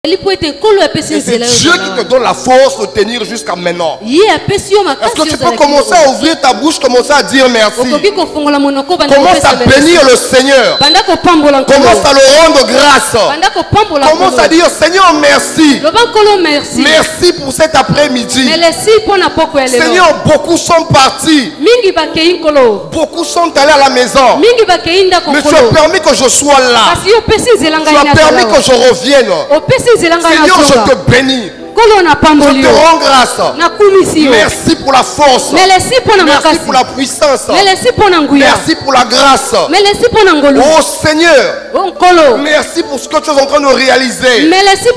Et c'est Dieu qui te donne la force de tenir jusqu'à maintenant. Est-ce que tu peux commencer à ouvrir ta bouche, commencer à dire merci? Commence à bénir le Seigneur. Commence à le rendre grâce. Commence à dire Seigneur merci. Merci pour cet après-midi. Seigneur, beaucoup sont partis. Beaucoup sont allés à la maison. Mais tu as permis que je sois là. Tu as permis que je revienne. Seigneur, je te bénis. Je te rends grâce. Merci pour la force. Merci pour la puissance. Merci pour la grâce. Oh Seigneur, merci pour ce que tu es en train de réaliser. Merci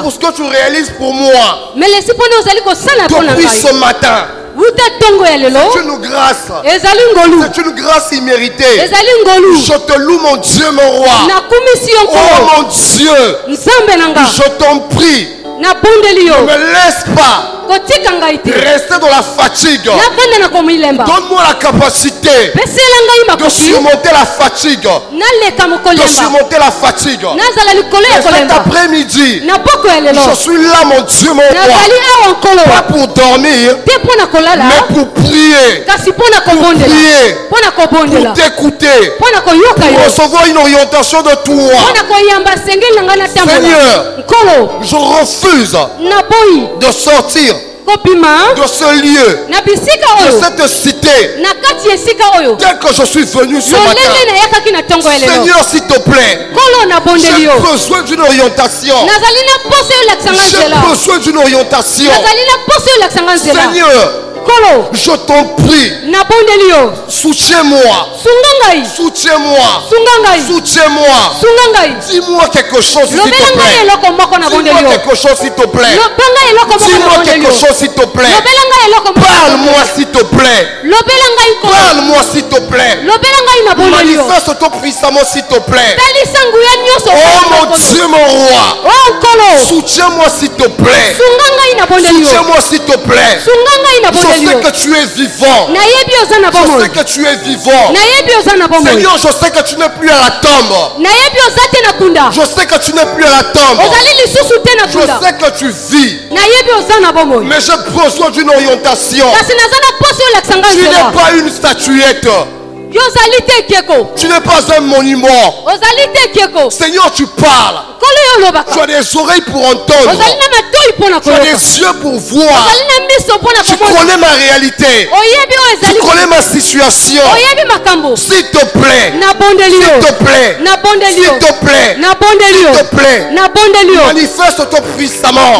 pour ce que tu réalises pour moi. Depuis ce matin. C'est une grâce. C'est une grâce imméritée. Je te loue mon Dieu, mon roi. Oh mon Dieu, je t'en prie. Ne me laisse pas rester dans la fatigue. Donne-moi la capacité de surmonter la fatigue. De surmonter la fatigue. Et cet après-midi, je suis là, mon Dieu, mon roi. Pas pour dormir, mais pour prier. Pour prier. Pour t'écouter. Pour recevoir une orientation de toi. Seigneur, je refuse de sortir de ce lieu, de cette cité, tel que je suis venu ce matin. Seigneur, s'il te plaît, j'ai besoin d'une orientation. J'ai besoin d'une orientation. Seigneur, je t'en prie, soutiens-moi, soutiens-moi, soutiens-moi. Dis-moi quelque chose s'il te plaît. Dis-moi quelque chose s'il te plaît. Dis-moi quelque chose s'il te plaît. Parle-moi s'il te plaît. Parle-moi s'il te plaît. Manifeste-toi puissamment s'il te plaît. Oh mon Dieu, mon roi, soutiens-moi s'il te plaît. Soutiens-moi s'il te plaît. Je sais que tu es vivant. Je sais que tu es vivant. Seigneur, je sais que tu n'es plus à la tombe. Je sais que tu n'es plus à la tombe. Je sais que tu vis. Mais j'ai besoin d'une orientation. Tu n'es pas une statuette. Tu n'es pas un monument. Seigneur, tu parles. Tu as des oreilles pour entendre. Tu as des yeux pour voir. Tu connais ma réalité. Tu connais ma situation. S'il te plaît. S'il te plaît. S'il te plaît. S'il te plaît. Manifeste-toi puissamment.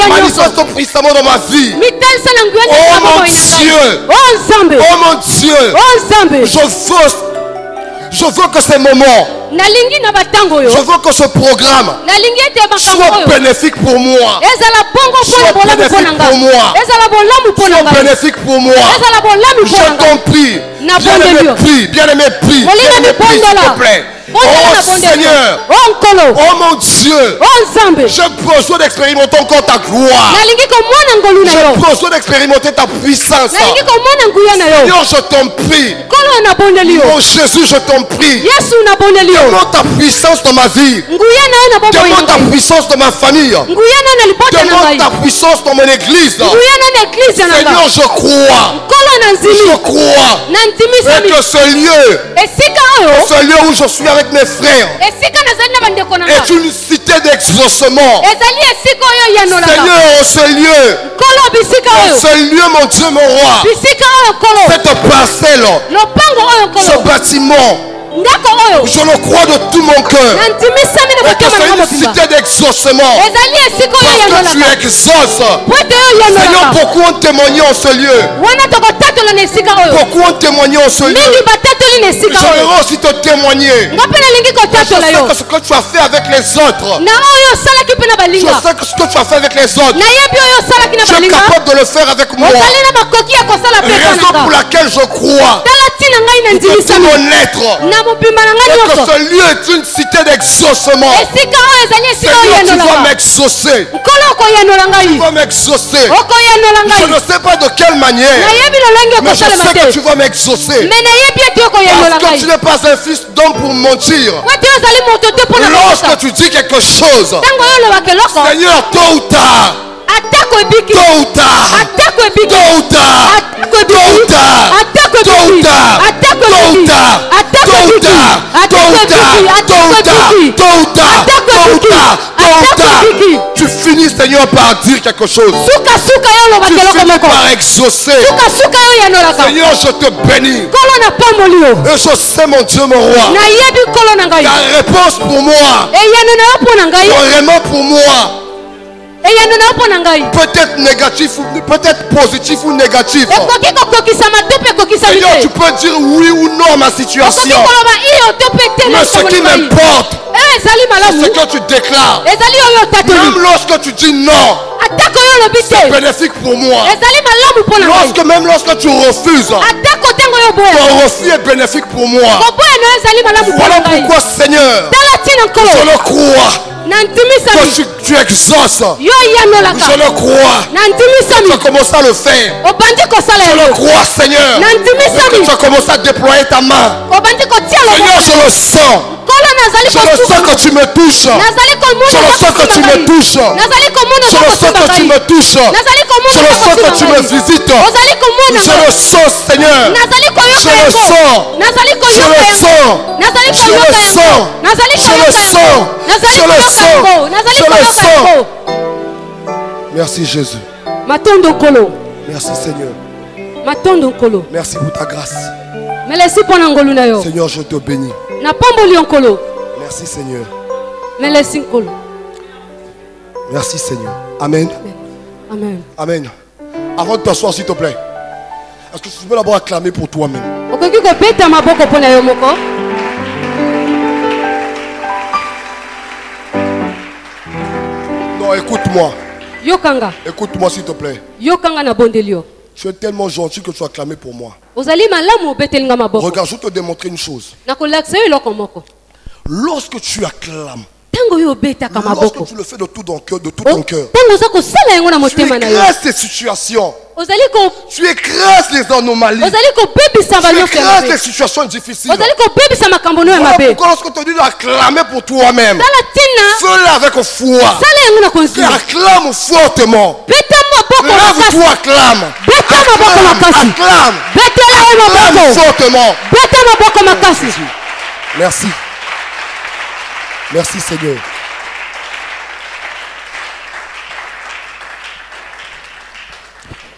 Manifeste-toi puissamment dans ma vie. Oh mon Dieu. Oh mon Dieu. Je veux que ces moments, je veux que ce programme soit bénéfique pour moi. Soit bénéfique pour moi. Soit bénéfique pour moi. Je t'en prie. Bien-aimé, prie. Bien-aimé, prie. Bien-aimé, prie, s'il te plaît. Oh Seigneur, oh mon Dieu, j'ai besoin d'expérimenter encore ta gloire. J'ai besoin d'expérimenter ta puissance. Seigneur, je t'en prie. Oh Jésus, je t'en prie. Demande ta puissance dans ma vie. Demande ta puissance dans ma famille. Demande ta puissance dans mon église. Seigneur, je crois. Je crois. Et que ce lieu où je suis avec mes frères est une cité d'exaucement. Seigneur, ce lieu, mon Dieu, mon roi, cette parcelle, ce bâtiment, je le crois de tout mon cœur. Et que c'est une cité d'exaucement. Parce que tu exauces. Seigneur, beaucoup ont témoigné en ce lieu. Beaucoup ont témoigné en ce lieu. J'aimerais aussi te témoigner. Je sais que ce que tu as fait avec les autres. Je sais que ce que tu as fait avec les autres, tu es capable de le faire avec moi. Raison pour laquelle je crois de tout mon être. Et que ce lieu est une cité d'exaucement. Seigneur, tu vas m'exaucer. Tu vas m'exaucer. Je ne sais pas de quelle manière, mais je sais que tu vas m'exaucer. Parce que tu n'es pas un fils d'homme pour mentir. Lorsque tu dis quelque chose, Seigneur, tôt ou tard, tu finis, Seigneur, par dire quelque chose. Tu finis par exaucer. Seigneur, je te bénis. Et je sais, mon Dieu, mon roi, ta réponse pour moi, vraiment pour moi, peut-être négatif, peut-être positif ou négatif. Seigneur, tu peux dire oui ou non à ma situation. Mais ce qui m'importe, c'est ce que tu déclares. Même lorsque tu dis non, c'est bénéfique pour moi. Même lorsque tu refuses, ton refus est bénéfique pour moi. Voilà pourquoi, Seigneur, je le crois. Que tu exauces. Je le crois. Tu as commencé à le faire. Je le crois, Seigneur. Que tu as commencé à déployer ta main. Seigneur, je le sens. Je le sens que tu me touches. Je le sens que tu me touches. Je le sens que tu me touches. Je le sens que tu me visites. Je le sens, Seigneur. Je le sens. Je le sens. Je le sens. Je le sens. Je le sens. Je le sens. Merci Jésus. Merci Seigneur. Merci pour ta grâce. Seigneur, je te bénis. Merci Seigneur. Merci Seigneur. Amen. Amen. Amen. Avant de t'asseoir, s'il te plaît, est-ce que tu peux d'abord acclamer pour toi-même? Non, écoute-moi. Écoute-moi, s'il te plaît. Tu es tellement gentil que tu as clamé pour moi. Regarde, je vais te démontrer une chose. Lorsque tu acclames, lorsque tu le fais de tout ton cœur, tu écrases tes situations. Tu écrases les anomalies. Tu écrases les situations difficiles. Voilà pourquoi lorsque tu dis d'acclamer pour toi-même, fais-le avec foi. Acclame fortement. Lève-toi, acclame. Acclame. Acclame fortement. Merci. Merci Seigneur.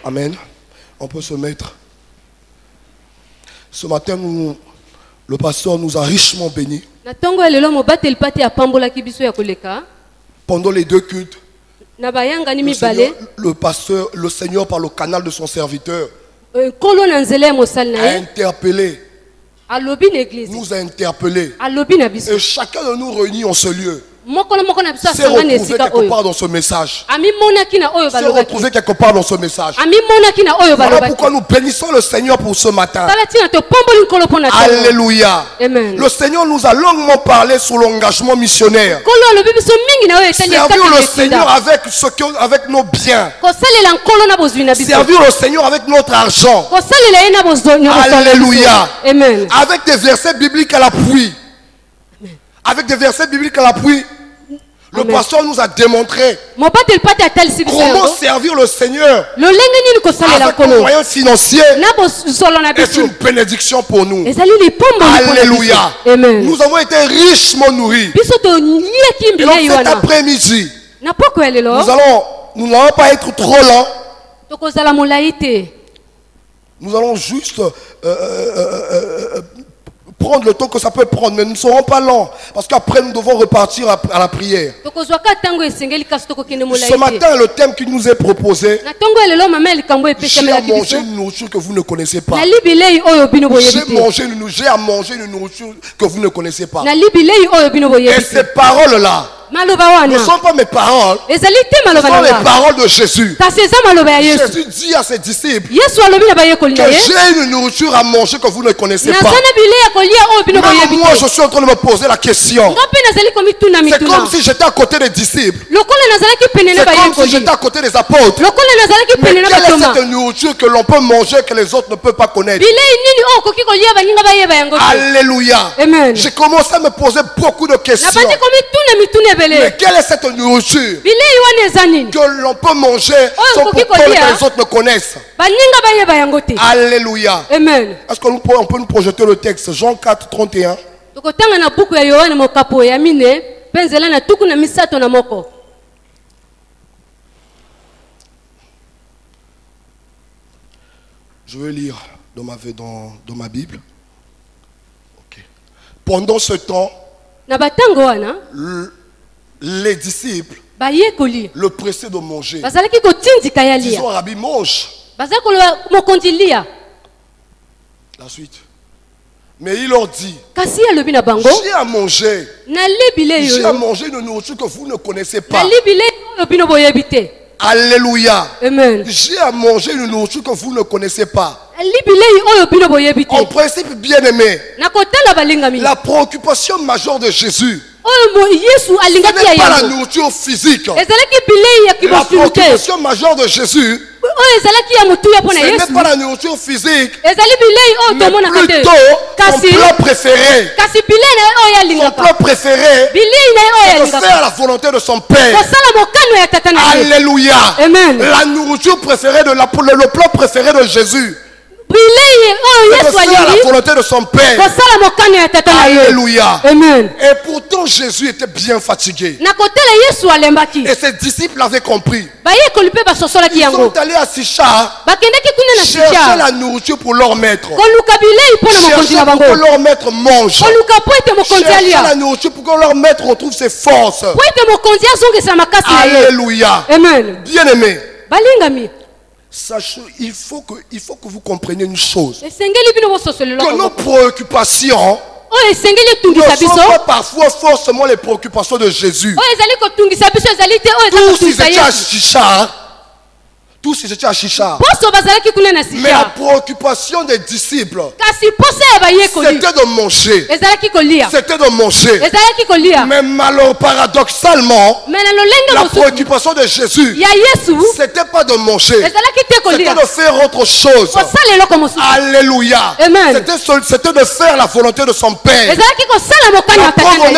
Amen. On peut se mettre. Ce matin, le pasteur nous a richement bénis. Pendant les deux cultes, le pasteur, le Seigneur, par le canal de son serviteur, a interpellé. Nous a interpellés. Et chacun de nous réunis en ce lieu s'est retrouvé quelque part dans ce message. S'est retrouvé quelque part dans ce message. Voilà pourquoi nous bénissons le Seigneur pour ce matin. Alléluia. Le Seigneur nous a longuement parlé sur l'engagement missionnaire. Servir le Seigneur avec nos biens. Servir le Seigneur avec notre argent. Alléluia. Avec des versets bibliques à l'appui. Avec des versets bibliques à l'appui, le pasteur nous a démontré comment servir le Seigneur avec nos moyens financiers est une bénédiction pour nous. Alléluia. Nous avons été richement nourris. Et donc cet après-midi, nous n'allons pas être trop lents. Nous allons juste prendre le temps que ça peut prendre, mais nous ne serons pas lents, parce qu'après nous devons repartir à la prière. Ce matin, le thème qui nous est proposé, j'ai à manger une nourriture que vous ne connaissez pas. J'ai à manger une nourriture que vous ne connaissez pas. Et ces paroles-là ne sont pas mes paroles, ce sont les paroles de Jésus. Jésus dit à ses disciples que j'ai une nourriture à manger que vous ne connaissez pas. Même moi, je suis en train de me poser la question. C'est comme si j'étais à côté des disciples. C'est comme si j'étais à côté des apôtres. Mais quelle est cette nourriture que l'on peut manger que les autres ne peuvent pas connaître? Alléluia. J'ai commencé à me poser beaucoup de questions. Mais quelle est cette nourriture que l'on peut manger sans que les autres ne connaissent? Alléluia. Est-ce qu'on peut nous projeter le texte? Jean 4, 31. Je vais lire dans ma Bible. Okay. Pendant ce temps, les disciples le pressaient de manger. Disons, Rabbi, mange. La suite. Mais il leur dit, j'ai à manger. J'ai à manger une nourriture que vous ne connaissez pas. Alléluia. J'ai à manger une nourriture que vous ne connaissez pas. En principe, bien aimé, la préoccupation majeure de Jésus, ce n'est pas la nourriture physique. La préoccupation majeure de Jésus, ce n'est pas la nourriture physique, mais plutôt son plat préféré. Son plat préféré, c'est de faire la volonté de son Père. Alléluia. La nourriture préférée, le plat préféré de Jésus, c'est de faire la volonté de son Père. Alléluia. Et pourtant Jésus était bien fatigué. Et ses disciples l'avaient compris. Ils sont allés à Sichar chercher la nourriture pour leur maître. Chercher pour que leur maître mange. Chercher la nourriture pour que leur maître retrouve ses forces. Alléluia. Bien aimé, sachez, il faut que vous compreniez une chose. Que nos préoccupations ne sont pas parfois forcément les préoccupations de Jésus. Tous ils étaient à Chichar. Mais la préoccupation des disciples, c'était de manger. C'était de manger. Mais malheureusement, paradoxalement, la préoccupation de Jésus, c'était pas de manger. C'était de faire autre chose. Alléluia. C'était de faire la volonté de son Père.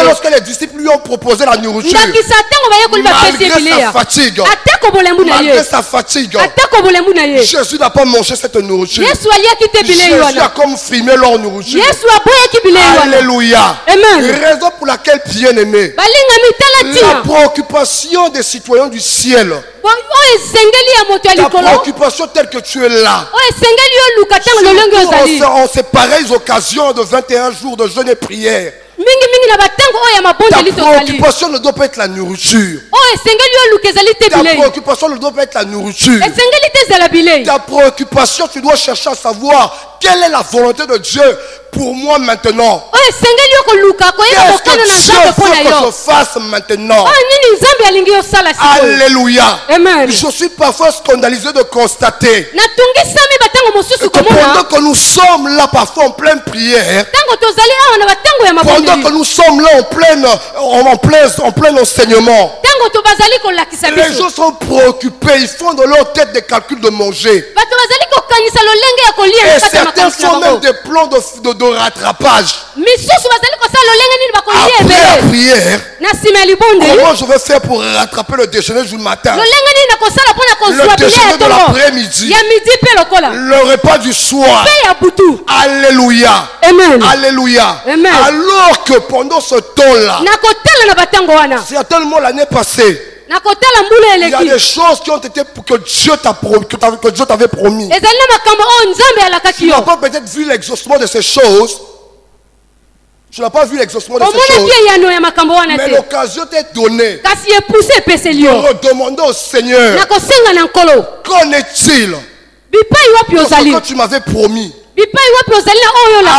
Lorsque les disciples lui ont proposé la nourriture, malgré sa fatigue, Jésus n'a pas mangé cette nourriture. Jésus a comme frimé leur nourriture. Alléluia. Raison pour laquelle, bien aimé, la préoccupation des citoyens du ciel, ta préoccupation telle que tu es là, en ces pareilles occasions de 21 jours de jeûne et prière, ta préoccupation ne doit pas être la nourriture. Ta préoccupation ne doit pas être la nourriture. Ta préoccupation, tu dois chercher à savoir quelle est la volonté de Dieu pour moi maintenant. Qu'est-ce que Dieu veut que je fasse maintenant? Alléluia. Je suis parfois scandalisé de constater que pendant que nous sommes là parfois en pleine prière, pendant que nous sommes là en plein enseignement, les gens sont préoccupés, ils font de leur tête des calculs de manger. Et certains font même des plans de rattrapage. Après la prière, comment je vais faire pour rattraper le déjeuner du matin, le déjeuner de l'après-midi, le repas du soir? Alléluia. Alléluia. Alors que pendant ce temps-là, certainement l'année passée, il y a des choses qui ont été que Dieu t'avait promis. Tu n'as pas peut-être vu l'exaucement de ces choses. Tu n'as pas vu l'exaucement de ces choses. Mais l'occasion t'est donnée de redemander au Seigneur, qu'en est-il de ce que tu m'avais promis?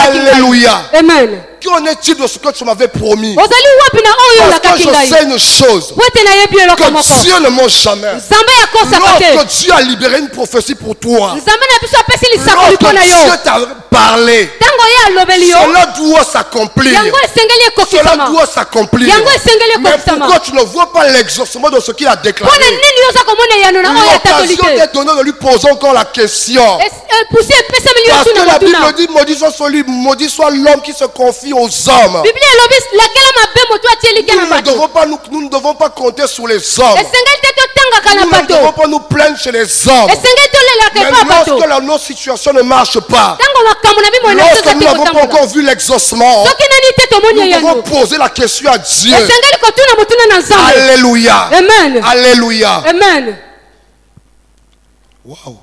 Alléluia. qu'en est-il de ce que tu m'avais promis? Parce que je sais une chose, que Dieu ne ment jamais. Lorsque Dieu a libéré une prophétie pour toi, lorsque Dieu t'a parlé, cela doit s'accomplir. Cela doit s'accomplir. Mais pourquoi tu ne vois pas l'exaucement de ce qu'il a déclaré? L'occasion est donnée de lui poser encore la question. Parce que la Bible dit, maudit soit l'homme qui se confie aux hommes. Nous ne devons pas compter sur les hommes. Nous ne devons pas nous plaindre chez les hommes. Mais lorsque nos situations ne marchent pas, lorsque nous n'avons pas encore vu l'exaucement, nous devons poser la question à Dieu. Alléluia. Amen. Alléluia. Amen. Wow.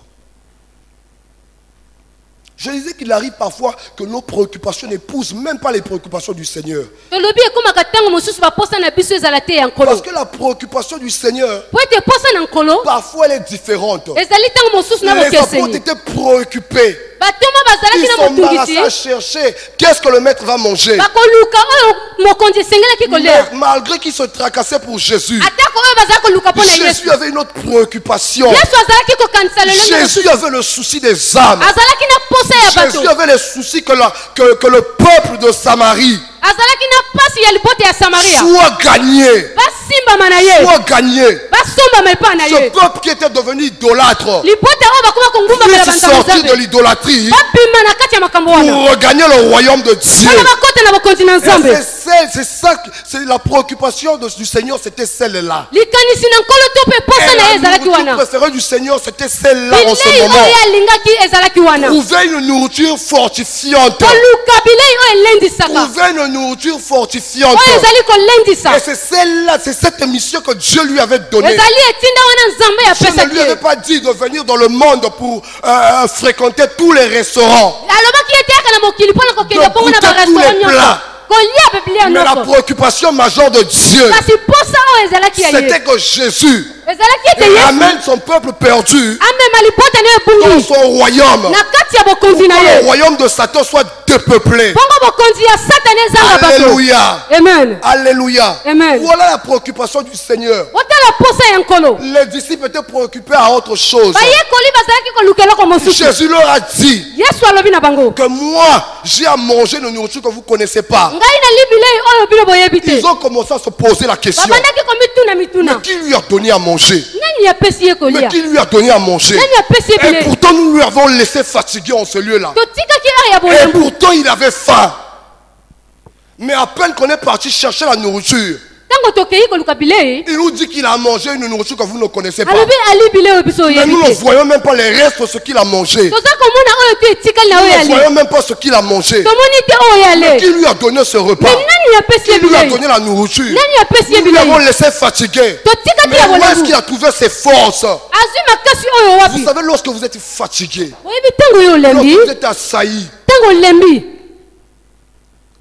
Je disais qu'il arrive parfois que nos préoccupations n'épousent même pas les préoccupations du Seigneur. Parce que la préoccupation du Seigneur, parfois elle est différente. Les apôtres étaient préoccupés. Ils s'embarrassaient à chercher qu'est-ce que le maître va manger. Mais malgré qu'ils se tracassaient pour Jésus, Jésus avait une autre préoccupation. Jésus avait le souci des âmes. Jésus avait le souci que le peuple de Samarie soit gagné. Soit gagné. Ce peuple qui était devenu idolâtre puisse sortir de l'idolâtrie pour regagner le royaume de Dieu. C'est ça, c'est la préoccupation du Seigneur, c'était celle-là. Et la nourriture préférée du Seigneur, c'était celle-là en ce moment. Trouver une nourriture fortifiante. Trouver une nourriture fortifiante. Et c'est celle-là, c'est cette mission que Dieu lui avait donnée. Dieu ne lui avait pas dit de venir dans le monde pour fréquenter tous les restaurants, de goûter tous les plats. Mais la préoccupation majeure de Dieu, c'était que Jésus ramène son peuple perdu dans son royaume, pour que le royaume de Satan soit dépeuplé. Alléluia. Amen. Alléluia. Amen. Voilà la préoccupation du Seigneur. Les disciples étaient préoccupés à autre chose. Jésus leur a dit que moi j'ai à manger une nourriture que vous ne connaissez pas. Ils ont commencé à se poser la question, mais qui lui a donné à manger? Mais qui lui a donné à manger? Et pourtant nous lui avons laissé fatiguer en ce lieu-là. Et pourtant il avait faim. Mais à peine qu'on est parti chercher la nourriture, il nous dit qu'il a mangé une nourriture que vous ne connaissez pas. Mais nous ne voyons même pas les restes de ce qu'il a mangé. Nous ne voyons même pas ce qu'il a mangé. Mais qui lui a donné ce repas? Qui lui a donné la nourriture? Nous lui avons laissé fatiguer. Mais où est-ce qu'il a trouvé ses forces? Vous savez, lorsque vous êtes fatigué, lorsque vous êtes assailli,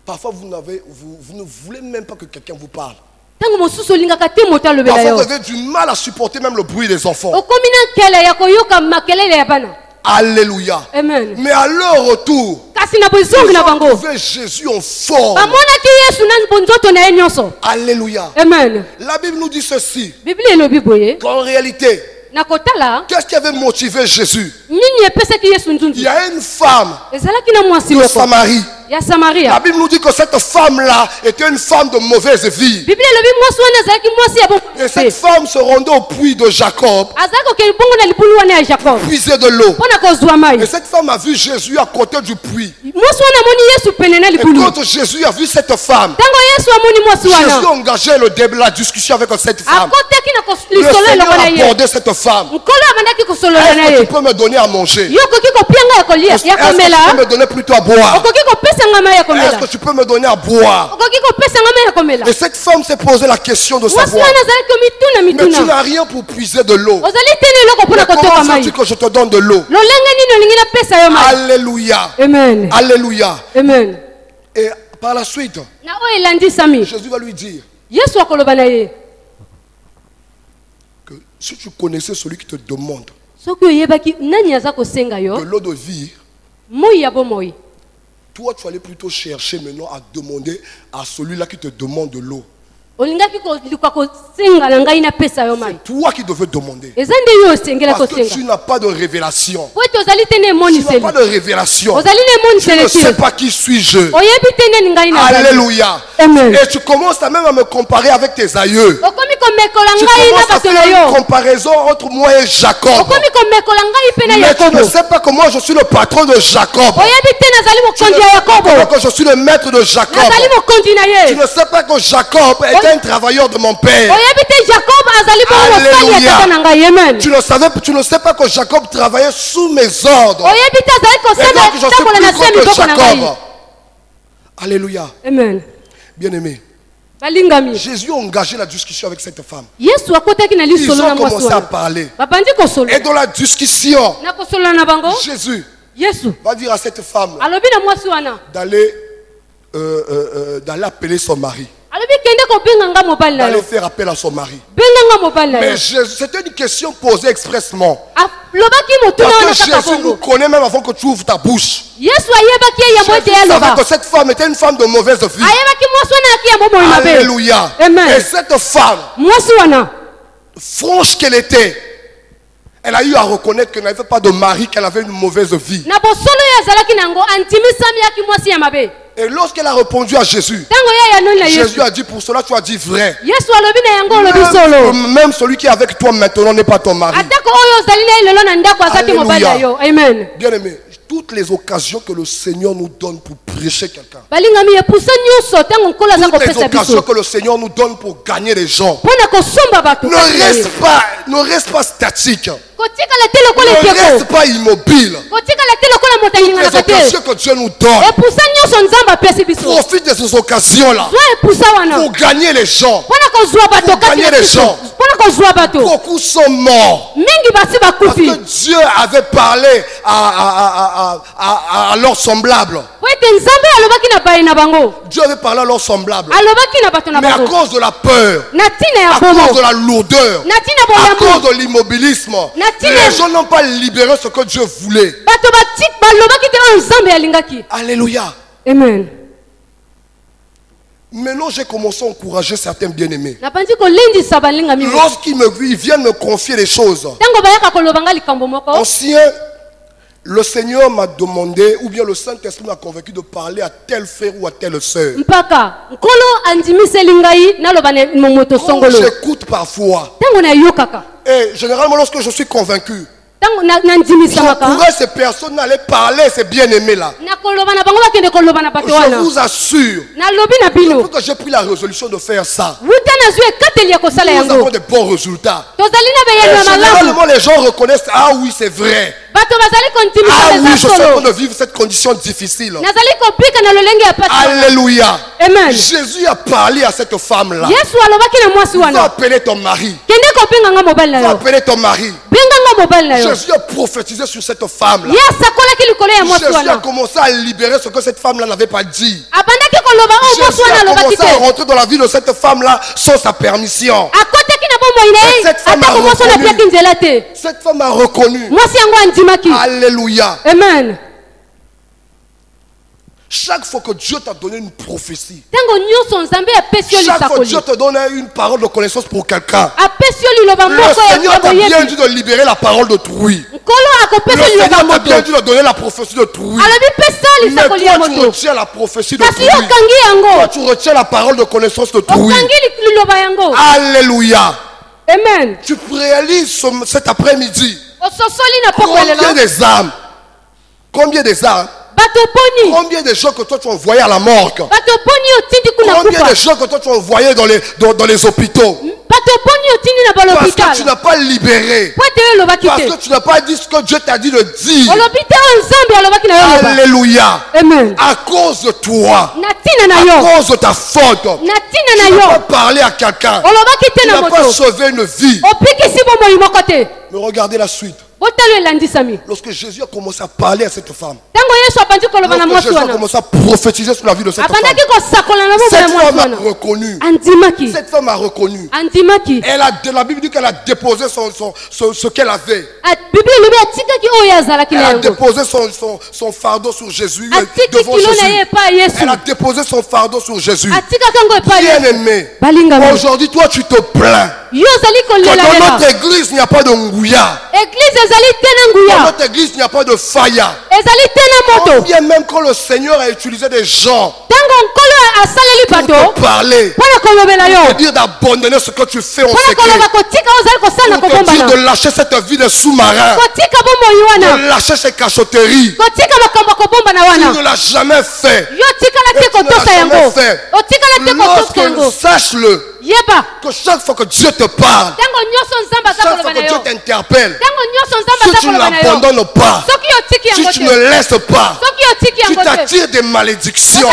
parfois vous ne voulez même pas que quelqu'un vous parle. Parfois vous avez du mal à supporter même le bruit des enfants. Alléluia. Amen. Mais à leur retour, ils ont trouvé Jésus en forme. Alléluia. Amen. La Bible nous dit ceci, qu'en réalité, qu'est-ce qui avait motivé Jésus? Il y a une femme de Samarie. La Bible nous dit que cette femme-là était une femme de mauvaise vie. Et cette femme se rendait au puits de Jacob, puiser de l'eau. Et cette femme a vu Jésus à côté du puits. Et quand Jésus a vu cette femme, Jésus a engagé la discussion avec cette femme. Le Seigneur a abordé cette femme. Est-ce que tu peux me donner à manger? Est-ce que tu peux me donner plutôt à boire? Est-ce que tu peux me donner à boire? Et cette femme s'est posé la question de savoir, mais tu n'as rien pour puiser de l'eau. Mais comment sais-tu que je te donne de l'eau? Alléluia. Amen. Alléluia. Amen. Et par la suite, Jésus va lui dire que si tu connaissais celui qui te demande de l'eau de vie, Toi, tu allais plutôt chercher maintenant à demander à celui-là qui te demande de l'eau. C'est toi qui devais demander. Parce que tu n'as pas de révélation. Tu n'as pas de révélation. Tu ne sais pas qui suis-je. Alléluia. Et tu commences même à me comparer avec tes aïeux. Tu commences à faire une comparaison entre moi et Jacob. Mais tu ne sais pas que moi je suis le patron de Jacob. Tu ne sais pas que je suis le maître de Jacob. Tu ne sais pas que Jacob était un travailleur de mon père. Alléluia. Tu ne sais pas que Jacob travaillait sous mes ordres. Et donc je suis plus grand que Jacob. Alléluia. Amen. Bien-aimé, Jésus a engagé la discussion avec cette femme. Ils ont commencé à parler. Et dans la discussion, Jésus va dire à cette femme d'aller appeler son mari. D'aller faire appel à son mari. Mais c'était une question posée expressement. Parce que Jésus nous connaît même avant que tu ouvres ta bouche. Jésus savait que cette femme était une femme de mauvaise vie. Alléluia. Et cette femme, franche qu'elle était, elle a eu à reconnaître qu'elle n'avait pas de mari, qu'elle avait une mauvaise vie. Et lorsqu'elle a répondu à Jésus, Jésus a dit, pour cela tu as dit vrai. Même celui qui est avec toi maintenant n'est pas ton mari. Alléluia. Amen. Bien-aimé, toutes les occasions que le Seigneur nous donne pour prêcher quelqu'un, toutes les occasions que le Seigneur nous donne pour gagner les gens, ne reste pas statique. Ne reste pas immobile. Toutes les occasions que Dieu nous donne, profite de ces occasions-là pour gagner les gens. Pour gagner les gens. Beaucoup sont morts parce que Dieu avait parlé à leurs semblables. Dieu avait parlé à leurs semblables. Mais à cause de la peur, à cause de la lourdeur, à cause de l'immobilisme, les gens n'ont pas libéré ce que Dieu voulait. Alléluia. Amen. Maintenant, j'ai commencé à encourager certains bien-aimés. Lorsqu'ils viennent me confier les choses, ancien, le Seigneur m'a demandé, ou bien le Saint-Esprit m'a convaincu de parler à tel frère ou à telle sœur. J'écoute parfois. Et généralement, lorsque je suis convaincu, j'encourage ces personnes à aller parler, ces bien-aimés-là. Je vous assure, depuis que j'ai pris la résolution de faire ça, nous avons de bons résultats. Et généralement, les gens reconnaissent, ah oui, c'est vrai. Ah oui, je suis en train de vivre cette condition difficile. Alléluia. Amen. Jésus a parlé à cette femme-là. Va appeler ton mari. Va appeler ton mari. Jésus a prophétisé sur cette femme-là. Jésus a commencé à libérer ce que cette femme-là n'avait pas dit. Jésus a commencé à rentrer dans la vie de cette femme-là sans sa permission. Et cette femme a reconnu. Alléluia. Amen. Chaque fois que Dieu t'a donné une prophétie, chaque fois que Dieu te donne une parole de connaissance pour quelqu'un, le Seigneur t'a bien dit de libérer la parole d'autrui. Le Seigneur t'a bien dit de donner la prophétie d'autrui. Mais toi tu retiens la prophétie d'autrui. Toi tu retiens la parole de connaissance d'autrui. Alléluia. Amen. Tu réalises cet après-midi combien des âmes, combien des âmes, combien de gens que toi tu as envoyés à la morgue, combien de gens que toi tu as envoyés dans les hôpitaux, parce que tu n'as pas libéré, parce que tu n'as pas dit ce que Dieu t'a dit de dire. Alléluia. Amen. À cause de toi, à cause de ta faute, tu n'as pas parlé à quelqu'un, tu n'as pas sauvé une vie. Mais regardez la suite. Lorsque Jésus a commencé à parler à cette femme, lorsque Jésus a commencé à prophétiser sur la vie de cette femme, cette femme a reconnu. Cette femme a reconnu. La Bible dit qu'elle a déposé ce qu'elle avait. Elle a déposé son fardeau sur Jésus. Devant Jésus. Elle a déposé son fardeau sur Jésus. Bien aimé, aujourd'hui toi tu te plains que dans notre église il n'y a pas de ngouya. Dans notre église il n'y a pas de faya. Bien même quand le Seigneur a utilisé des gens pour te parler, pour te dire d'abandonner ce que tu fais en secret, pour te dire de lâcher cette vie de sous-marin, de lâcher ces cachotteries. Tu ne l'as jamais fait. Lorsque, sache-le, que chaque fois que Dieu te parle, chaque fois que Dieu t'interpelle, si tu ne l'abandonnes pas, si tu ne laisses pas, tu t'attires des malédictions,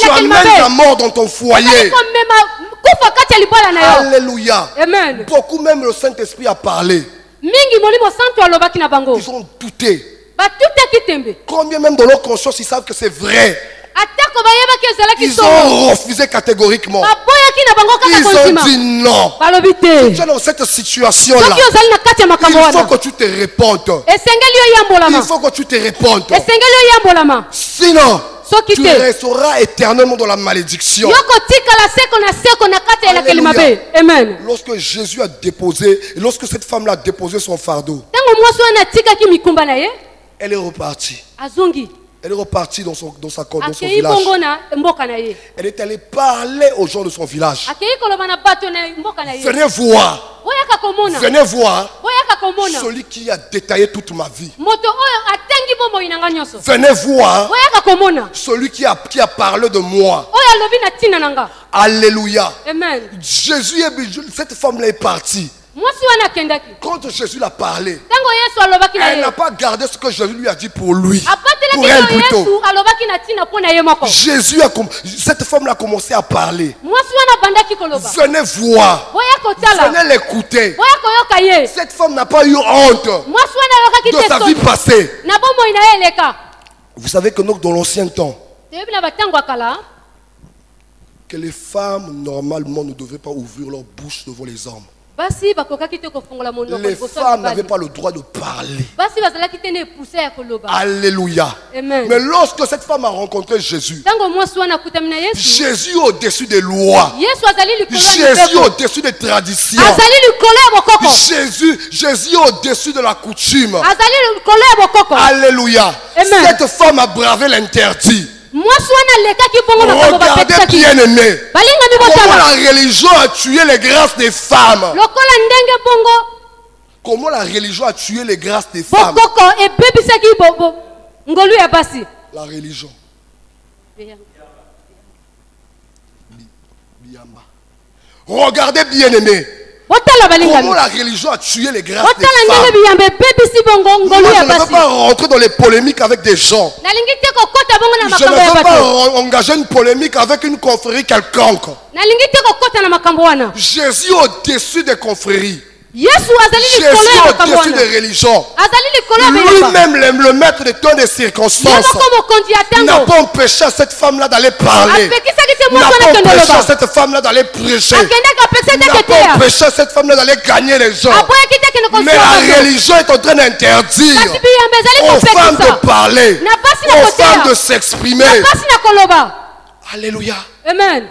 tu amènes la mort dans ton foyer. Alléluia. Beaucoup, même le Saint-Esprit a parlé. Ils ont douté. Combien même dans leur conscience ils savent que c'est vrai. Ils ont refusé catégoriquement. Ils ont dit non. Si tu es dans cette situation-là, il faut que tu te répondes. Il faut que tu te répondes. Sinon, tu resteras éternellement dans la malédiction. Amen. Lorsque Jésus a déposé, lorsque cette femme-là a déposé son fardeau, elle est repartie. Elle est repartie dans son village. Elle est allée parler aux gens de son village. Venez voir. Venez voir celui qui a détaillé toute ma vie. Venez voir celui qui a parlé de moi. Alléluia. Jésus, cette femme-là est partie. Quand Jésus l'a parlé, elle n'a pas gardé ce que Jésus lui a dit pour lui. Pour elle plutôt. Cette femme-là a commencé à parler. Venez voir. Venez l'écouter. Cette femme n'a pas eu honte de sa vie passée. Vous savez que dans l'ancien temps, que les femmes normalement ne devaient pas ouvrir leur bouche devant les hommes. Les femmes n'avaient pas le droit de parler. Alléluia. Mais lorsque cette femme a rencontré Jésus, Jésus au-dessus des lois, Jésus au-dessus des traditions, Jésus au-dessus de la coutume. Alléluia. Cette femme a bravé l'interdit. Regardez bien aimé, comment la religion a tué les grâces des femmes. Comment la religion a tué les grâces des femmes. La religion. Regardez bien aimé, comment la religion a tué les grâces des femmes. Moi, je ne veux pas rentrer dans les polémiques avec des gens. Je ne veux pas engager une polémique avec une confrérie quelconque. Jésus au-dessus des confréries. Jésus au-dessus des religions. Lui-même, le maître de temps des circonstances, n'a pas empêché à cette femme-là d'aller parler. N'a pas empêché à cette femme-là d'aller prêcher. N'a pas empêché à cette femme-là d'aller gagner les gens. Mais la religion est en train d'interdire aux femmes de parler, aux femmes de s'exprimer. Alléluia. Amen.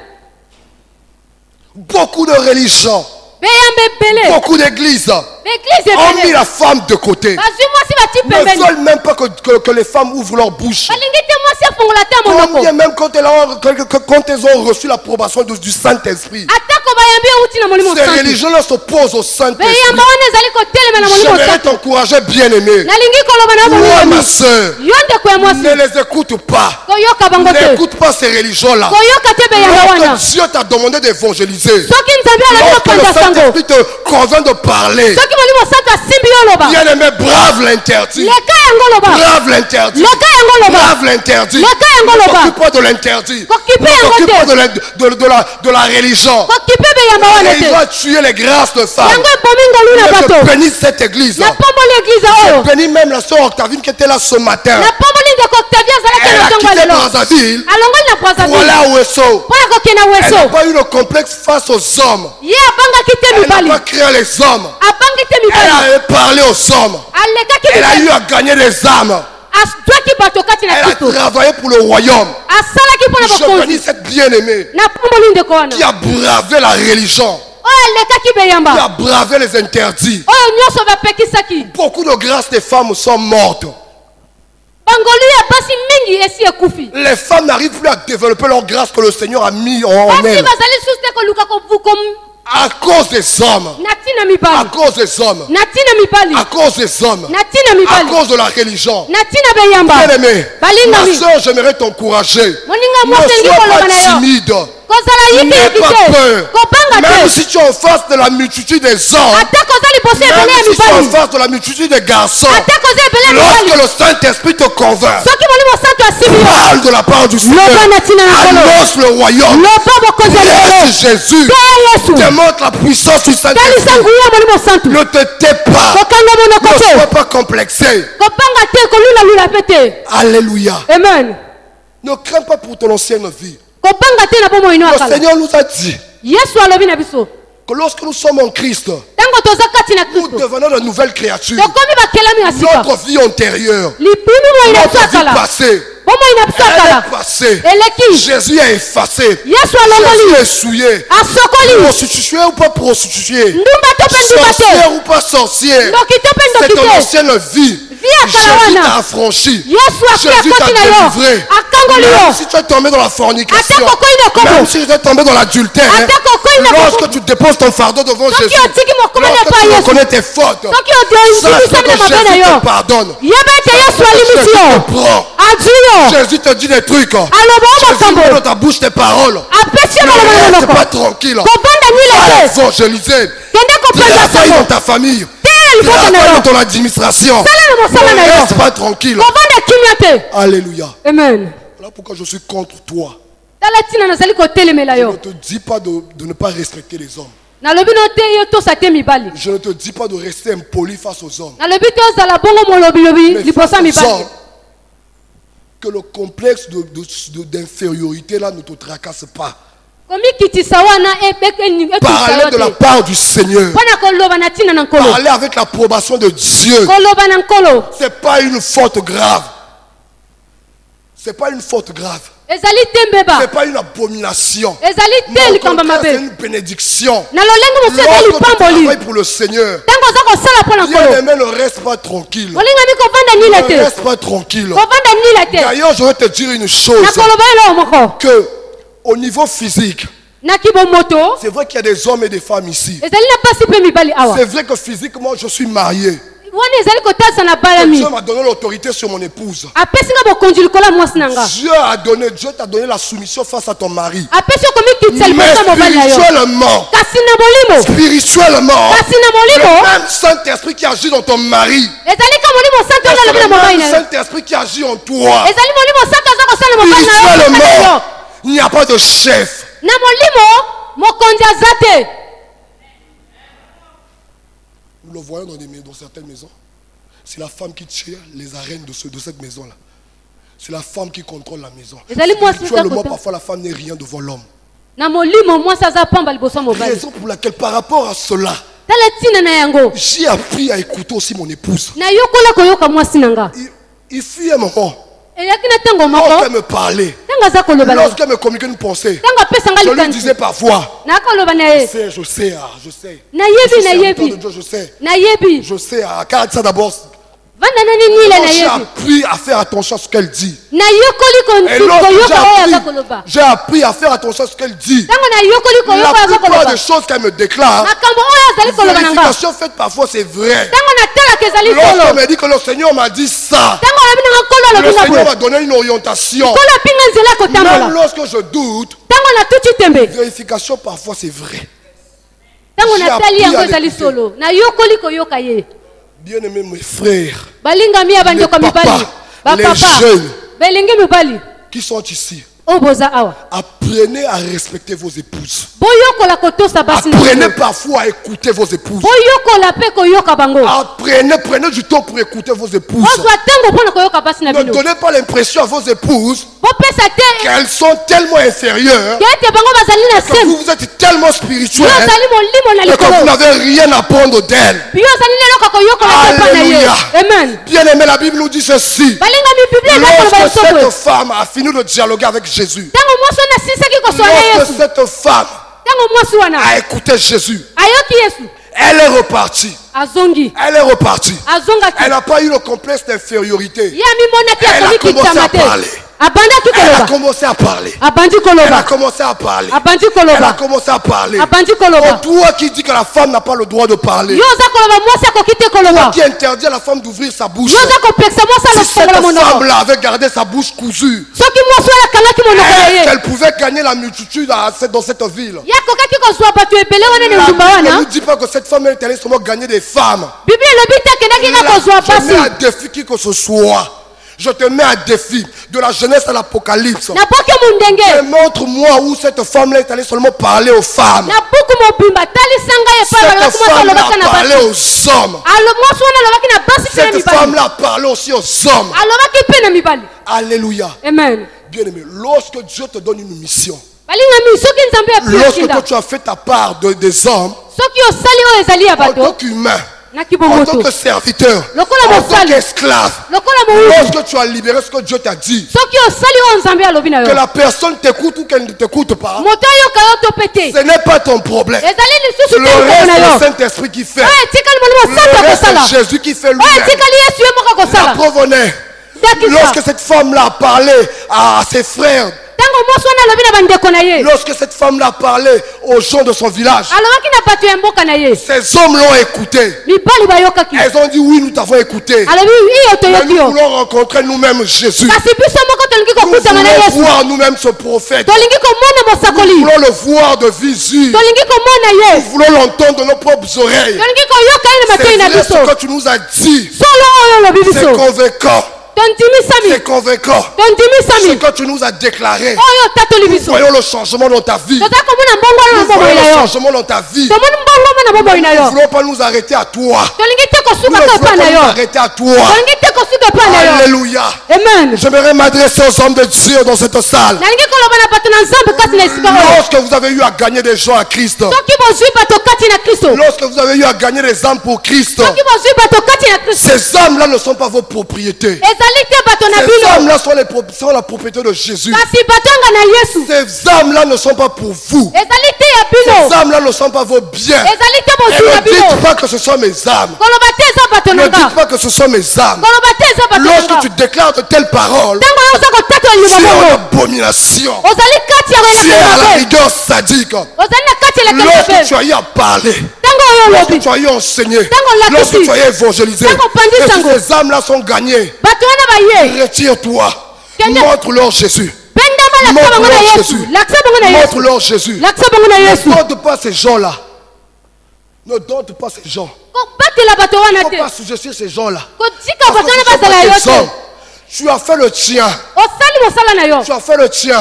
Beaucoup de religions, beaucoup d'églises ont mis la femme de côté. Ne veulent même pas que les femmes ouvrent leur bouche. Combien même quand elles ont reçu l'approbation du Saint-Esprit. Ces religions-là s'opposent au Saint-Esprit. J'aimerais t'encourager, bien-aimé. Toi, ma soeur, ne les écoute pas. N'écoute pas ces religions-là. Lorsque Dieu t'a demandé d'évangéliser, lorsque le Saint-Esprit te convainc de parler, Bien aimé, brave l'interdit. Brave l'interdit. Brave l'interdit. Ne t'occupe pas de l'interdit. Ne t'occupe pas de la religion. Et il va tuer les grâces de femmes. Je bénis cette église. Je bénis même la soeur Octavine qui était là ce matin. Elle a quitté Brazzaville pour aller à Ouesso. Elle n'a pas eu le complexe face aux hommes. Elle n'a pas créé les hommes. Elle a parlé aux hommes. Elle a eu à gagner des âmes. Elle a travaillé pour le royaume. Je bénis cette bien-aimée qui a bravé la religion, qui a bravé les interdits. Beaucoup de grâces des femmes sont mortes. Les femmes n'arrivent plus à développer leur grâce que le Seigneur a mis en elles. À cause des hommes. À cause des hommes. À cause des hommes. À cause de la religion. Bien aimé, ma soeur, j'aimerais t'encourager. Ne sois pas timide. N'aie pas peur. Même si tu es en face de la multitude des hommes, même si tu es en face de la multitude des garçons, lorsque le Saint-Esprit te convainc, parle de la part du Seigneur, annonce le royaume, prêche Jésus, démontre la puissance du Saint-Esprit. Ne te tais pas, ne sois pas complexé. Alléluia. Amen. Ne crains pas pour ton ancienne vie. Le Seigneur nous a dit que lorsque nous sommes en Christ, nous devenons de nouvelles créatures. Notre vie antérieure, notre vie passée, elle est passée. Jésus est effacé. Jésus est souillé. Prostitué ou pas prostitué, sorcière ou pas sorcière, c'est ton ancienne vie. Jésus t'a affranchi. Jésus t'a délivré. Même si tu es tombé dans la fornication, même si tu es tombé dans l'adultère, lorsque tu déposes ton fardeau devant Jésus, lorsque tu reconnais tes fautes, sache que Jésus te pardonne. Jésus te prend. Jésus te dit des trucs. Jésus met dans ta bouche tes paroles. Ne reste pas tranquille. Évangéliser. Travaille dans ta famille. Travaille dans ton administration. Ne reste pas tranquille. Alléluia. Amen. Voilà pourquoi je suis contre toi. Je ne te dis pas de ne pas respecter les hommes. Je ne te dis pas de rester impoli face aux hommes. Mais face aux hommes, que le complexe d'infériorité là ne te tracasse pas. Parlez de la part du Seigneur. Parlez avec l'approbation de Dieu. Ce n'est pas une faute grave. Ce n'est pas une faute grave. Ce n'est pas une abomination. Mais au contraire, c'est une bénédiction. Lorsque tu travailles pour le Seigneur, bien-aimé, ne reste pas tranquille. Ne reste pas tranquille. D'ailleurs, je vais te dire une chose. Que au niveau physique, c'est vrai qu'il y a des hommes et des femmes ici. C'est vrai que physiquement, je suis marié. Dieu m'a donné l'autorité sur mon épouse. Dieu t'a donné la soumission face à ton mari. Mais spirituellement, le même Saint-Esprit qui agit dans ton mari, le même Saint-Esprit qui agit en toi. Spirituellement, il n'y a pas de chef. Nous le voyons dans certaines maisons. C'est la femme qui tire les arènes de cette maison-là. C'est la femme qui contrôle la maison. Spirituellement, parfois la femme n'est rien devant l'homme. Raison pour laquelle, par rapport à cela, j'ai appris à écouter aussi mon épouse. Il fut un moment. Lorsqu'elle me parlait, lorsqu'elle me communiquait une pensée, je lui disais parfois, je sais, je sais, car ça d'abord, j'ai appris à faire attention à ce qu'elle dit. Et j'ai appris à faire attention à ce qu'elle dit. La plupart des choses qu'elle me déclare, les vérifications faites parfois, c'est vrai. Lorsqu'elle me dit que le Seigneur m'a dit ça, le Seigneur m'a donné une orientation. Même lorsque je doute, les vérifications parfois, c'est vrai. J'ai appris à l'écouter. Bien-aimés mes frères, les papas, les jeunes qui sont ici, apprenez à respecter vos épouses. Apprenez parfois à écouter vos épouses. Prenez du temps pour écouter vos épouses. Ne donnez pas l'impression à vos épouses qu'elles sont tellement inférieures, que vous êtes tellement spirituels et que vous n'avez rien à prendre d'elles. Alléluia. Bien-aimé, la Bible nous dit ceci. Lorsque cette femme a fini de dialoguer avec Jésus, lorsque cette femme a écouté Jésus, elle est repartie. Elle est repartie. Elle n'a pas eu le complexe d'infériorité. Elle a commencé à parler. Elle a commencé à parler. Elle a commencé à parler. Elle a commencé à parler. Toi qui dis que la femme n'a pas le droit de parler, toi qui interdis à la femme d'ouvrir sa bouche, si cette femme-là avait gardé sa bouche cousue, qu'elle pouvait gagner la multitude dans cette ville. Ne nous dis pas que cette femme est allée seulement gagner des femmes. Je mets à défi qui que ce soit. Je te mets à défi de la Genèse à l'Apocalypse. Montre-moi où cette femme-là est allée seulement parler aux femmes. Cette femme-là a parlé aux hommes. Cette femme-là a parlé aussi aux hommes. Alléluia. Amen. Bien-aimé, lorsque Dieu te donne une mission, lorsque toi tu as fait ta part des hommes, en tant qu'humain, en tant que serviteur, en tant qu'esclave, lorsque tu as libéré ce que Dieu t'a dit, que la personne t'écoute ou qu'elle ne t'écoute pas, ce n'est pas ton problème. C'est le reste du Saint-Esprit qui fait. Le reste c'est Jésus qui fait lui-même. La preuve en est, lorsque cette femme-là a parlé à ses frères, lorsque cette femme-là a parlé aux gens de son village, ces hommes l'ont écouté. Elles ont dit oui, nous t'avons écouté. Mais nous voulons rencontrer nous-mêmes Jésus. Nous voulons voir nous-mêmes ce prophète. Nous voulons le voir de visu. Nous voulons l'entendre de nos propres oreilles. C'est vrai ce que tu nous as dit. C'est convaincant. C'est convaincant. Ce que tu nous as déclaré. Nous voyons le changement dans ta vie. Nous voyons le changement dans ta vie. Nous ne voulons pas nous arrêter à toi. Nous ne voulons pas nous arrêter à toi. Alléluia. J'aimerais m'adresser aux hommes de Dieu dans cette salle. Lorsque vous avez eu à gagner des gens à Christ, lorsque vous avez eu à gagner des âmes pour Christ, ces âmes-là ne sont pas vos propriétés. Ces âmes-là sont la propriété de Jésus. Ces âmes-là ne sont pas pour vous. Ces âmes-là ne sont pas vos biens. Et ne dites pas que ce sont mes âmes. Ne dites pas que ce sont mes âmes. Lorsque tu déclares de telles paroles, c'est une abomination. C'est à la rigueur sadique. Lorsque tu as eu à parler, lorsque tu as eu à enseigner, lorsque tu as eu à évangéliser, et si ces âmes-là sont gagnées, retire-toi. Montre-leur Jésus. Montre-leur Jésus. Montre-leur Jésus. Ne donne pas ces gens-là. Ne donne pas ces gens. Il ne faut pas sous-estimer ces gens-là. Tu as fait le tien. Tu as fait le tien.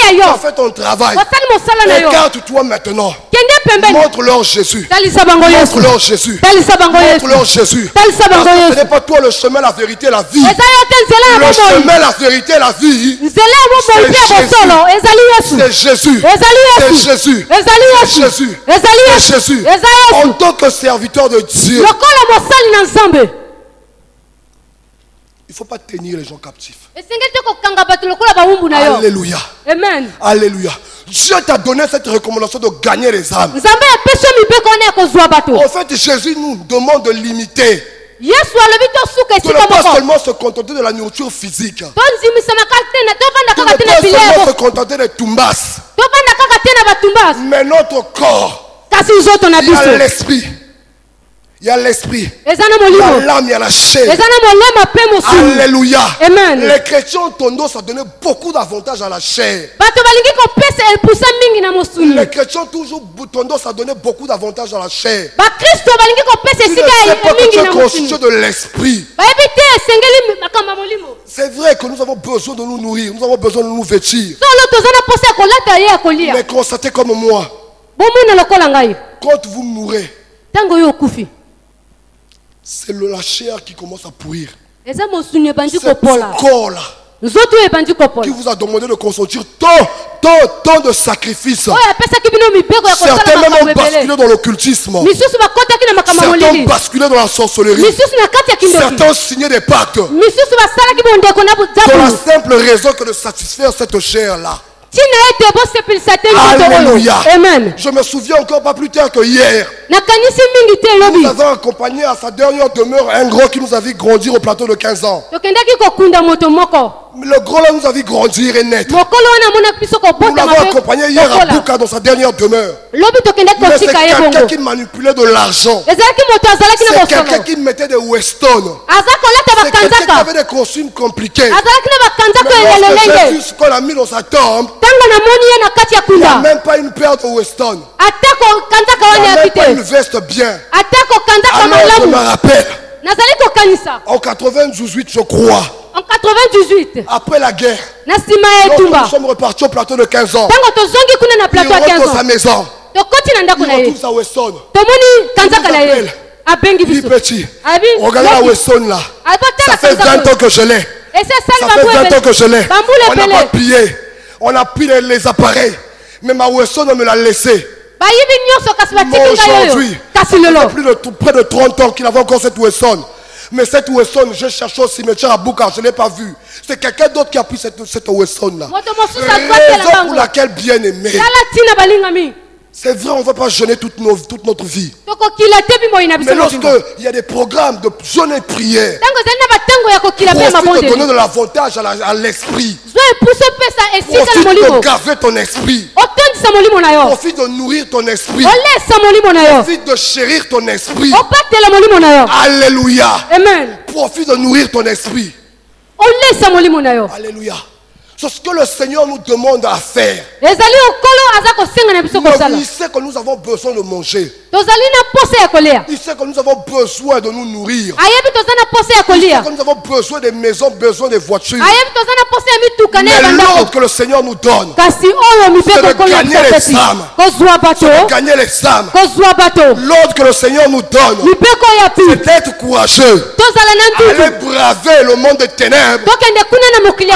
Tu as fait ton travail. Écarte-toi maintenant. Montre-leur Jésus. Montre-leur Jésus. Montre-leur Jésus. Parce que ce n'est pas toi le chemin, la vérité, la vie. Le chemin, la vérité, la vie, c'est Jésus. C'est Jésus. C'est Jésus. C'est Jésus. En tant que serviteur de Dieu, il ne faut pas tenir les gens captifs. Alléluia. Amen. Alléluia. Dieu t'a donné cette recommandation de gagner les âmes. En fait, Jésus nous demande de limiter. De ne pas seulement se contenter de la nourriture physique. De ne pas seulement se contenter des tumbas. Mais notre corps, il y a l'esprit. Il y a l'esprit, il y a l'âme, il y a la chair. Alléluia. Amen. Les chrétiens ont tendance à donner beaucoup d'avantages à la chair. Les chrétiens ont toujours tendance à donner beaucoup d'avantages à la chair. Tu ne sais pas que tu es constitué de l'esprit. C'est vrai que nous avons besoin de nous nourrir, nous avons besoin de nous vêtir. Mais constatez comme moi, quand vous mourrez, c'est la chair qui commence à pourrir. C'est ce corps-là qui vous a demandé de consentir tant de sacrifices. Certains même ont basculé dans l'occultisme. Certains ont basculé dans la sorcellerie. Certains ont signé des pactes pour la simple raison que de satisfaire cette chair-là. Alléluia. Amen. Je me souviens encore pas plus tard que hier. Nous avons accompagné à sa dernière demeure un gros qui nous a vu grandir au plateau de 15 ans. Le gros là nous a vu grandir et naître. Nous l'avons accompagné hier à Buka dans sa dernière demeure. Mais c'est quelqu'un qui manipulait de l'argent. C'est quelqu'un qui mettait des Weston. C'est quelqu'un qui avait des costumes compliqués. Mais lorsque j'ai vu ce qu'on a mis dans sa tombe, il n'y a même pas une paire de Weston. Il n'y a même pas une veste bien. Alors je me rappelle, en 98 je crois, en 98, après la guerre, lorsque nous sommes repartis au plateau de 15 ans, il rentre dans sa maison, il retrouve sa Weston. Il petit, regardez la Weston là, ça fait 20 ans que je l'ai. Ça fait 20 ans que je l'ai. On n'a pas pillé, on a pris les appareils, mais ma Weston on me l'a laissé. Aujourd'hui, ça fait près de 30 ans qu'il avait encore cette Weston. Mais cette Weston, je cherche au cimetière à Buka, je ne l'ai pas vue. C'est quelqu'un d'autre qui a pris cette Weston là. Raison pour laquelle bien aimé. C'est vrai, on ne va pas jeûner toute notre vie. Mais lorsqu'il y a des programmes de jeûne et prière, profite de donner de l'avantage à l'esprit. Profite de gaver ton esprit. Profite de nourrir ton esprit. Profite de chérir ton esprit. Alléluia. Amen. Profite de nourrir ton esprit. Alléluia. C'est ce que le Seigneur nous demande à faire. Il sait que nous avons besoin de manger. Il sait que nous avons besoin de nous nourrir. Il sait que nous avons besoin des maisons, besoin des voitures. Mais l'ordre que le Seigneur nous donne, c'est de gagner les âmes. C'est de gagner les âmes. L'ordre que le Seigneur nous donne, c'est d'être courageux. Aller braver le monde des ténèbres.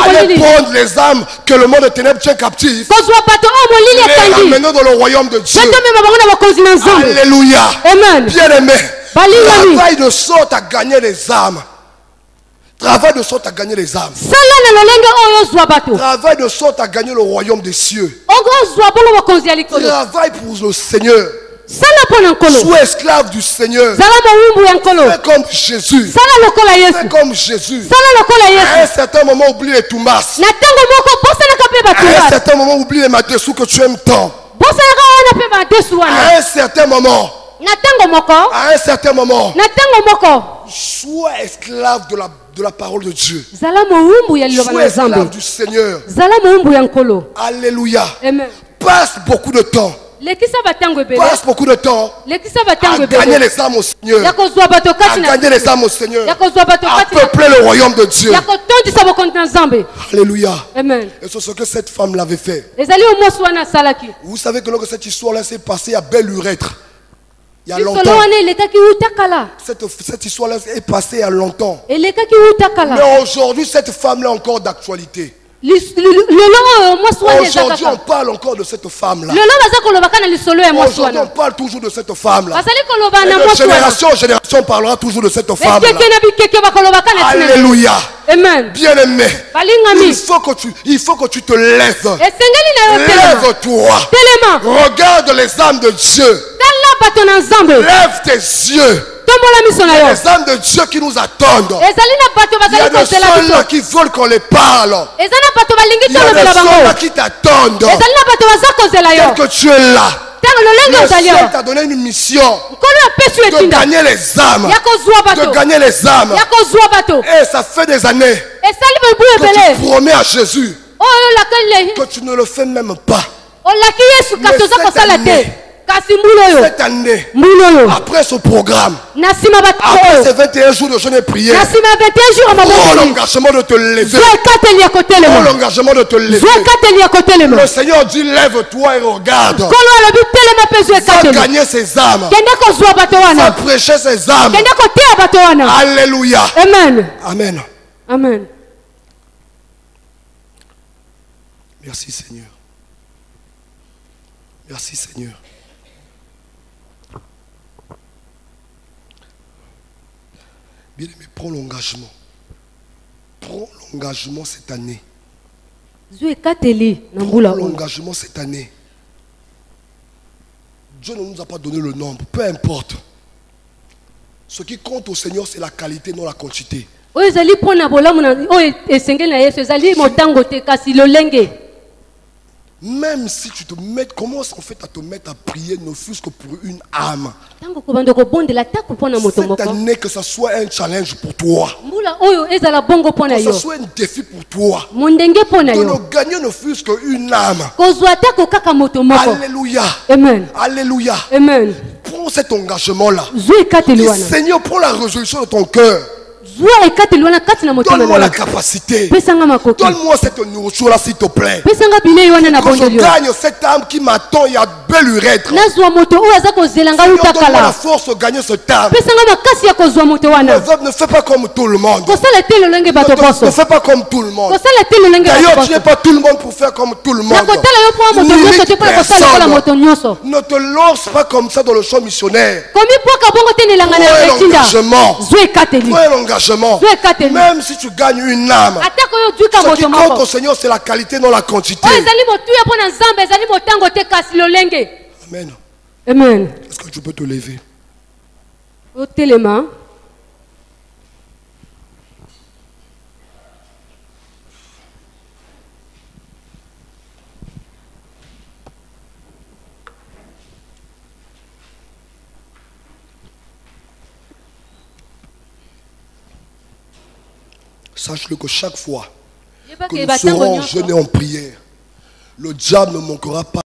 Aller prendre les âmes que le monde des ténèbres tient captives. Les ramener dans le royaume de Dieu. Alléluia. Amen. Bien aimé, travaille de sorte à gagner les âmes. Travaille de sorte à gagner les âmes. Travaille de sorte à gagner le royaume des cieux. Travaille pour le Seigneur. Sois esclave du Seigneur. Fais comme Jésus. Fais comme Jésus. À un certain moment, oublie les toumas. À un certain moment, oublie les matessous que tu aimes tant. À un certain moment, sois esclave de la parole de Dieu. Sois esclave du Seigneur. Alléluia. Passe beaucoup de temps. Passe beaucoup de temps à gagner les âmes au Seigneur. À gagner les âmes au Seigneur. À peupler le royaume de Dieu. Alléluia. Amen. Et c'est ce que cette femme l'avait fait. Vous savez que lorsque cette histoire-là s'est passée à Belle-Urètre, il y a longtemps. Cette histoire-là est passée il y a longtemps. Mais aujourd'hui, cette femme-là est encore d'actualité. Aujourd'hui, on parle encore de cette femme-là. Aujourd'hui, on parle toujours de cette femme-là. De génération en génération, on parlera toujours de cette femme-là. Alléluia. Amen. Bien-aimé, il faut que tu te lèves. Lève-toi. Regarde les âmes de Dieu. Lève tes yeux. Il y a des âmes de Dieu qui nous attendent. Il y a des gens là qui veulent qu'on les parle. Il y a des gens là qui t'attendent. Tel que tu es là. Le ciel t'a donné une mission de gagner les âmes. De gagner les âmes. Et ça fait des années que tu promets à Jésus que tu ne le fais même pas. Cette année, après ce programme, après ces 21 jours de jeûne et prière, prends l'engagement de te lever. Prends l'engagement de te lever. Le Seigneur dit lève-toi et regarde. Va gagner ces âmes. Va prêcher ces âmes. Alléluia. Amen. Amen. Amen. Merci Seigneur. Merci Seigneur. Bien aimé, prends l'engagement. Prends l'engagement cette année. Prends l'engagement cette année. Dieu ne nous a pas donné le nombre, peu importe. Ce qui compte au Seigneur, c'est la qualité, non la quantité. Même si tu te mets, commence en fait à te mettre à prier, ne fût-ce que pour une âme. Cette année, que ce soit un challenge pour toi, que ce soit un défi pour toi, de ne gagner ne fût-ce qu'une âme. Alléluia. Amen. Alléluia. Amen. Prends cet engagement-là. Seigneur, prends la résolution de ton cœur. Donne-moi la capacité. Donne-moi cette nourriture-là, s'il te plaît. Que je gagne cette âme qui m'attend, il y a belle urètre. Donne-moi la force de gagner cette âme. Ne fais pas comme tout le monde. Ne fais pas comme tout le monde. D'ailleurs, tu n'es pas tout le monde pour faire comme tout le monde. Ne te lance pas comme ça dans le champ missionnaire. Prends l'engagement. Même si tu gagnes une âme, ce qui compte au Seigneur, c'est la qualité, non la quantité. Amen. Amen. Est-ce que tu peux te lever? Sache-le que chaque fois que nous serons jeûnés en prière, le diable ne manquera pas